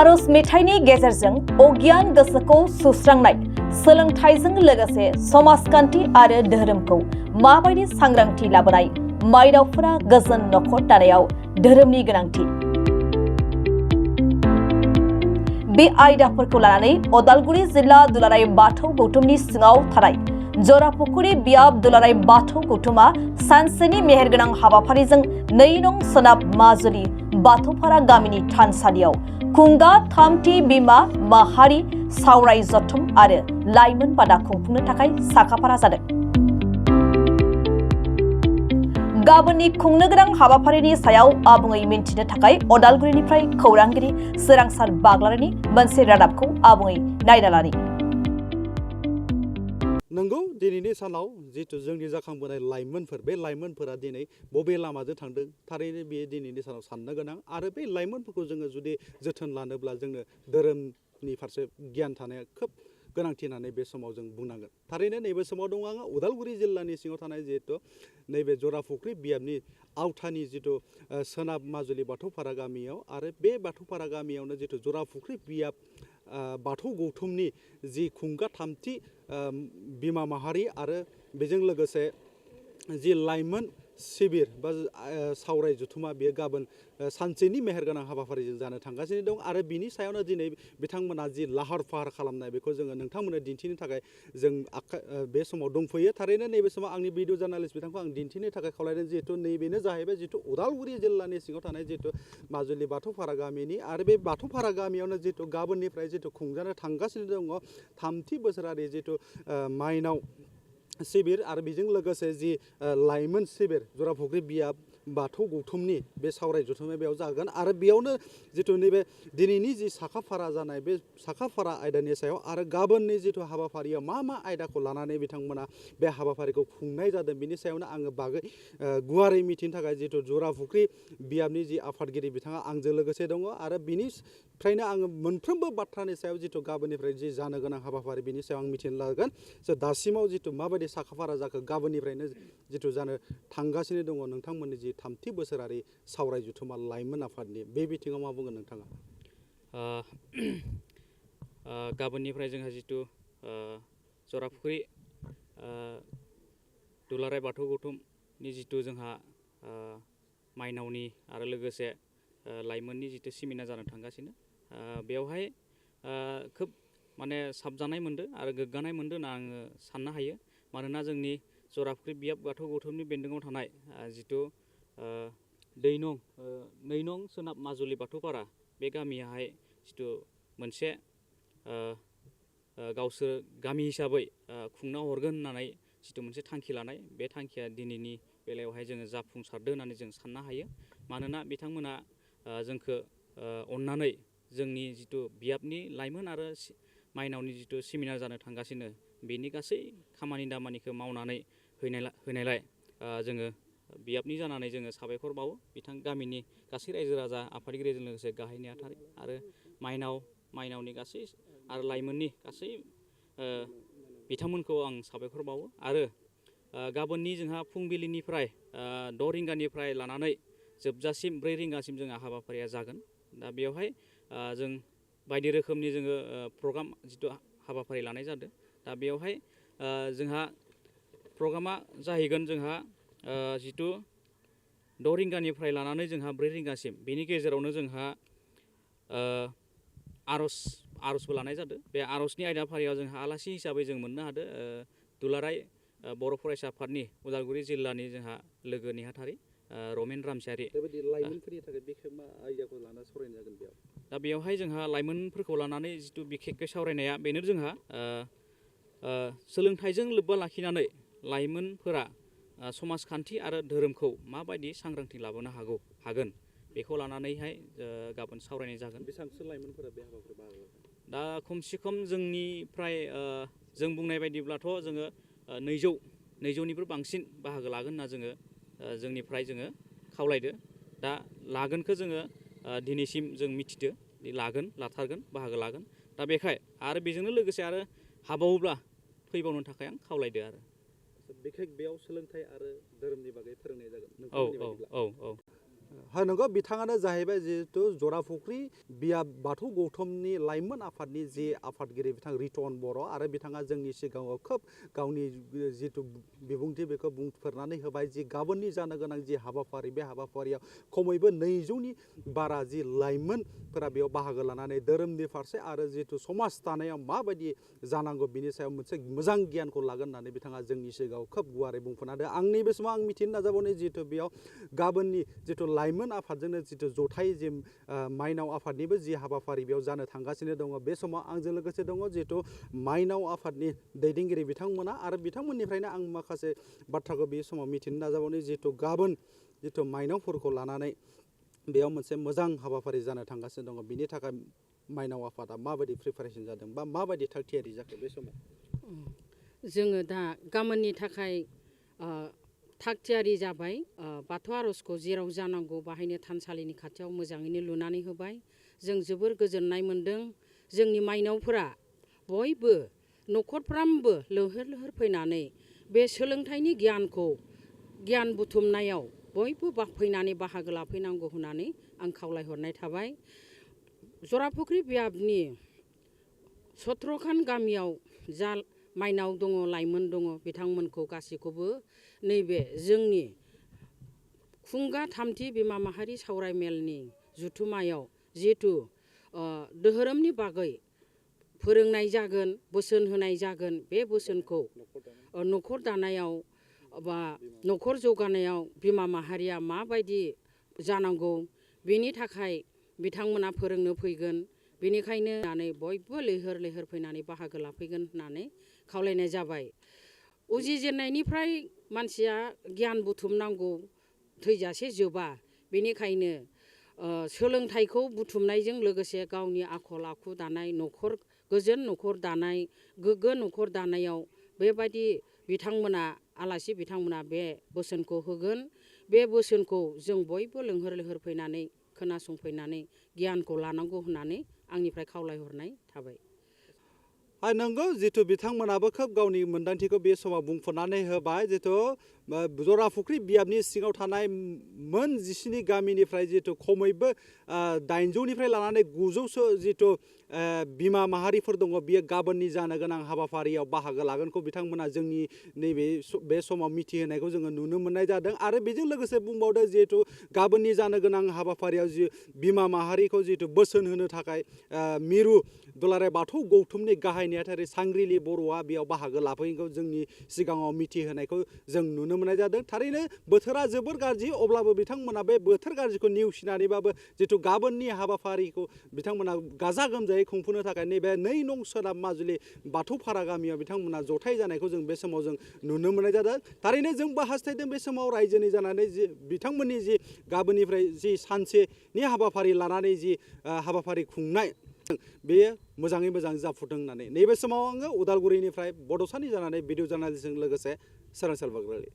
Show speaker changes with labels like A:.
A: आरज मेथाइनि गेजेरजों अगियान गोसोखौ सुस्रांनाय सोलोंथाइजों लोगोसे समाजखान्थि आरो धोरोमखौ माबायदि सांग्रांथि लाबोनाय माइनावफोरा गोजोन नखर दानायाव धोरोमनि गोनांथि बे आयदाफोरखौ लानानै उदालगुरि जिल्ला दुलाराय बाथौ गौथुमनि सिङाव थानाय जराफुखुरि बियाब दुलाराय बाथौ गौथुमा सानसेनि मेहेरगोनां हाबाफारिजों 2 नं सोनाब माजुलि बाथौपारा गामिनि थानसालियाव खुंगा थामथि बिमा माहारि सावराय जथुम आरो लाइमोन बादा खुंफुंनो थाखाय साखाफारा जादों। गाबोननि खुंनो गोनां हाबाफारिनि सायाव आबुङै मिन्थिनो थाखाय उदालगुरिनिफ्राय खौरांगिरि सोरांसार बाग्लारिनि मोनसे रादाबखौ आबुङै नायना लानि।
B: नंगौ दिनैनि सानाव जितु जोंनि जाखांबोनाय लाइमोनफोर बे लाइमोनफोरा दिनै बबे लामाजों थांदों थारैनो बेयो दिनैनि सानाव साननो गोनां आरो बे लाइमोनफोरखौ जोङो जुदि जोथोन लानोब्ला जोंनो धोरोमनि फारसे गियान थानाया खोब गोनांथि होननानै बे समाव जों बुंनांगोन। थारैनो नैबे समाव दङ आङो उदालगुरि जिल्लानि सिङाव थानाय जिहेतु नैबे जराफुख्रि बियाबनि आवथानि जितु सोनाब माजुलि बाथौपारा गामियाव आरो बे बाथौपारा गामियावनो जितु जराफुख्रि बियाब बाथौ गौथुमनि जि खुंगा थामथि बिमा माहारि आरो बेजों लोगोसे जि लाइमोन शिबिर बा सावराय जथुमा बेयो गाबोन सानसेनि मेहेरगोनां हाबाफारिजों जानो थांगासिनो दं आरो बिनि सायावनो दिनै बिथांमोना जि लाहार फाहार खालामनाय बेखौ जोङो नोंथांमोननो दिन्थिनो थाखाय जों बे समाव दंफैयो। थारैनो नैबे समाव आंनि भिडिअ जार्नालिस्ट बिथांखौ आं दिन्थिनो थाखाय खावलायदों जिहेतु नैबेनो जाहैबाय जितु उदालगुरि जिल्लानि सिङाव थानाय जितु माजुलि बाथौपारा गामिनि आरो बे बाथौपारा गामियावनो जितु गाबोननिफ्राय जितु खुंजानो थांगासिनो दङ थामथि बोसोरारि जितु माइनाव शिबिर आरो बेजों लोगोसे जि लाइमोन शिबिर जराफुख्रि बियाब बाथौ गौथुमनि बे सावराय जथुमा बेयाव जागोन आरो बेयावनो जितु नैबे दिनैनि जि साखाफारा जानाय बे साखाफारा आयदानि सायाव आरो गाबोननि जितु हाबाफारियाव मा आयदाखौ लानानै बिथांमोना बे हाबाफारिखौ खुंनाय जादों बिनि सायावनो आङो बागै गुवारै मिथिनो थाखाय जितु जराफुख्रि बियाबनि जि आफादगिरि बिथाङा आंजों लोगोसे दङ आरो बिनिफ्रायनो आङो मोनफ्रोमबो बाथ्रानि सायाव जितु गाबोननिफ्राय जि जानो गोनां हाबाफारि बिनि सायाव आं मिथिनो लागोन। दासिमाव जितु माबायदि साखाफारा जाखो गाबोननिफ्रायनो जितु जानो थांगासिनो दङ नोंथांमोननि जि थामथि बोसोरारि सावराय जथुमा लाइमोन आफादनि बे बिथिङाव मा बुंगोन नोंथाङा?
C: गाबोननिफ्राय जोंहा जितु जराफुख्रि दुलाराय बाथौ गौथुमनि जितु जोंहा माइनावनि आरो लोगोसे लाइमोननि जितु सेमिनार जानो थांगासिनो बेवहाय खोब माने साबजानाय मोनदों आरो गोग्गानाय मोनदों होनना आङो साननो हायो। मानोना जोंनि जराफुख्रि बियाब बाथौ गौथुमनि बेन्दोङाव थानाय जितु 2 नं सोनाब माजुलि बाथौपारा बे गामियाहाय जितु मोनसे गावसोर गामि हिसाबै खुंना हरगोन होननानै जितु मोनसे थांखि लानाय बे थांखिया दिनैनि बेलायावहाय जोङो जाफुंसारदों होननानै जों साननो हायो। मानोना बिथांमोना जोंखौ अननानै जोंनि जितु बियाबनि लाइमोन आरो माइनावनि जितु सेमिनार जानो थांगासिनो बेनि गासै खामानि दामानिखौ मावनानै होनायलाय जोङो बियाबनि जानानै जोङो साबायखर बावो बिथां गामिनि गासै रायजो राजा आफादगिरिजों लोगोसे गाहाय नेहाथारि आरो माइनावनि गासै आरो लाइमोननि गासै बिथांमोनखौ आं साबायखर बावो आरो गाबोननि जोंहा फुंबिलिनिफ्राय 6 रिंगानिफ्राय लानानै जोबजासिम 4 रिंगासिम जोंहा हाबाफारिया जागोन। दा बेवहाय जों बायदि रोखोमनि जोङो प्रग्राम जितु हाबाफारि लानाय जादों। दा बेवहाय जोंहा प्रग्रामा जाहैगोन जोंहा जितु 6 रिंगानिफ्राय लानानै जोंहा 4 रिंगासिम बेनि गेजेरावनो जोंहा आर'जबो लानाय जादों। बे आर'जनि आयदाफारियाव जोंहा आलासि हिसाबै जों मोननो हादों दुलाराय बर' फरायसा आफादनि उदालगुरि जिल्लानि जोंहा लोगो नेहाथारि रमेन रामसियारि।
B: बेबायदि लाइमोनफोरनि थाखाय बेखौ मा आयदाखौ लाना सावरायनाय जागोन बेयाव?
C: दा बेवहाय जोंहा लाइमोनफोरखौ लानानै जितु बिखेककै सावरायनाया बेनो जोंहा सोलोंथाइजों लोब्बा लाखिनानै लाइमोनफोरा समाजखान्थि आरो धोरोमखौ माबायदि सांग्रांथि लाबोनो हागोन बेखौ लानानैहाय गाबोन सावरायनाय जागोन।
B: बेसेबांसो लाइमोनफोरा बे हाबाफारियाव बाहागो लागोन?
C: दा खमसे खम जोंनिफ्राय जों बुंनाय बायदिब्लाथ' जोङो 200निबो बांसिन बाहागो लागोन होनना जोंनिफ्राय जोङो खावलायदो। दा लागोनखौ जोङो दिनैसिम जों मिथिदो लाथारगोन बाहागो लागोन। दा बेखाय आरो बेजोंनो लोगोसे आरो हाबावोब्ला फैबावनो थाखाय आं खावलायदो आरो
B: बेयाव सोलोंथाइ आरो धोरोमनि बागै फोरोंनाय जागोन।
C: औ
B: नंगौ बिथाङानो जाहैबाय जिहेतु जराफुख्रि बियाब बाथौ गौथुमनि लाइमोन आफादनि जि आफादगिरि बिथां रितन बर' आरो बिथाङा जोंनि सिगाङाव खोब गावनि जिथु बिबुंथि बेखौ बुंफोरनानै होबाय जि गाबोननि जानो गोनां जि हाबाफारि बे हाबाफारियाव खमैबो 200नि बारा जि लाइमोनफोरा बेयाव बाहागो लानानै धोरोमनि फारसे आरो जिथु समाज दानायाव माबायदि जानांगौ बिनि सायाव मोनसे मोजां गियानखौ लागोन होननानै बिथाङा जोंनि सिगाङाव खोब गुवारै बुंफोरना होदों। आंनि बे समाव आं मिथिनो नाजाबावनाय जिहेतु बेयाव गाबोननि जिथु लाइमोन आफादजोंनो जिथु जथाय जि माइनाव आफादनिबो जि हाबाफारि बेयाव जानो थांगासिनो दङ बे समाव आंजों लोगोसे दङ जिहेतु माइनाव आफादनि दैदेनगिरि बिथांमोना आरो बिथांमोननिफ्रायनो आं माखासे बाथ्राखौ बे समाव मिथिनो नाजाबावनाय जिहेतु गाबोन जिथु माइनावफोरखौ लानानै बेयाव मोनसे मोजां हाबाफारि जानो थांगासिनो दङ बिनि थाखाय माइनाव आफादा माबायदि प्रिपारेसन जादों बा माबायदि थाग थियारि जाखो बे समाव
D: जोङो दा गाबोननि थाखाय थाग थियारि जाबाय। बाथौ आर'जखौ जेराव जानांगौ बाहायनो थानसालिनि खाथियाव मोजाङैनो लुनानै होबाय। जों जोबोर गोजोननाय मोन्दों। जोंनि माइनावफोरा बयबो न'खरफ्रामबो लैहोर लैहोर फैनानै बे सोलोंथाइनि गियान बुथुमनायाव बयबो फैनानै बाहागो लाफैनांगौ होननानै आं खावलायहरनाय थाबाय। जराफुख्रि बियाबनि 17खान गामियाव जा माइनाव दङ लाइमोन दङ बिथांमोनखौ गासैखौबो नैबे जोंनि खुंगा 3थि बिमा माहारि सावरायमेलनि जुथुमायाव जिहेथु धोरोमनि बागै फोरोंनाय जागोन बोसोन होनाय जागोन बे बोसोनखौ न'खर दानायाव बा न'खर जौगानायाव बिमा माहारिया माबायदि जानांगौ बेनि थाखाय बिथांमोना फोरोंनो फैगोन। बेनिखायनो बयबो लैहोर लैहोर फैनानै बाहागो लाफैगोन होननानै खावलायनाय जाबाय। उजिजेननायनिफ्राय मानसिया गियान बुथुमनांगौ थैजासे जोबा। बेनिखायनो सोलोंथाइखौ बुथुमनायजों लोगोसे गावनि आखल आखु दानाय गोजोन न'खर दानाय गोग्गो न'खर दानायाव बेबायदि आलासि बिथांमोना बे बोसोनखौ होगोन। बे बोसोनखौ जों बयबो लैहोर लैहोर फैनानै खोनासंफैनानै गियानखौ लानांगौ होननानै आंनिफ्राय खावलायहरनाय थाबाय।
B: नंगौ जिथु बिथांमोनाबो खोब गावनि मोन्दांथिखौ बे समाव बुंफोरनानै होबाय जिथु जराफुख्रि बियाबनि सिङाव थानाय मोन 17 गामिनिफ्राय जिथु खमैबो 800निफ्राय लानानै 900सो जिथु बिमा माहारिफोर दङ बियो गाबोननि जानो गोनां हाबाफारियाव बाहागो लागोनखौ बिथांमोना जोंनि नैबे बे समाव मिथिहोनायखौ जोङो नुनो मोननाय जादों। आरो बेजों लोगोसे बुंबावदों जिहेथु गाबोननि जानो गोनां हाबाफारियाव जि बिमा माहारिखौ जिथु बोसोन होनो थाखाय मिरु दुलाराय बाथौ गौथुमनि गाहाय नेहाथारि सांग्रिलि बर'आ बेयाव बाहागो लाफैनायखौ जोंनि सिगाङाव मिथिहोनायखौ जों नुनो मोननाय जादों। थारैनो बोथोरा जोबोर गाज्रि अब्लाबो बिथांमोना बे बोथोर गाज्रिखौ नेवसिनानैबाबो जिथु गाबोननि हाबाफारिखौ बिथांमोना गाजा गोमजायै खुंफुंनो थाखाय नैबे 2 नं सोनाब माजुलि बाथौफारा गामियाव बिथांमोना जथाय जानायखौ जों बे समाव जों नुनो मोननाय जादों। थारैनो जोंबो हास्थायदों बे समाव रायजोनि जानानै जि बिथांमोननि जि गाबोननिफ्राय जि सानसेनि हाबाफारि लानानै जि हाबाफारि खुंनाय बेयो मोजाङै मोजां जाफुंथों होननानै नैबे समाव आङो उदालगुरिनिफ्राय बड'सानि जानानै भिडिअ जार्नालिस्टजों लोगोसे सोरांसार बाग्रारि।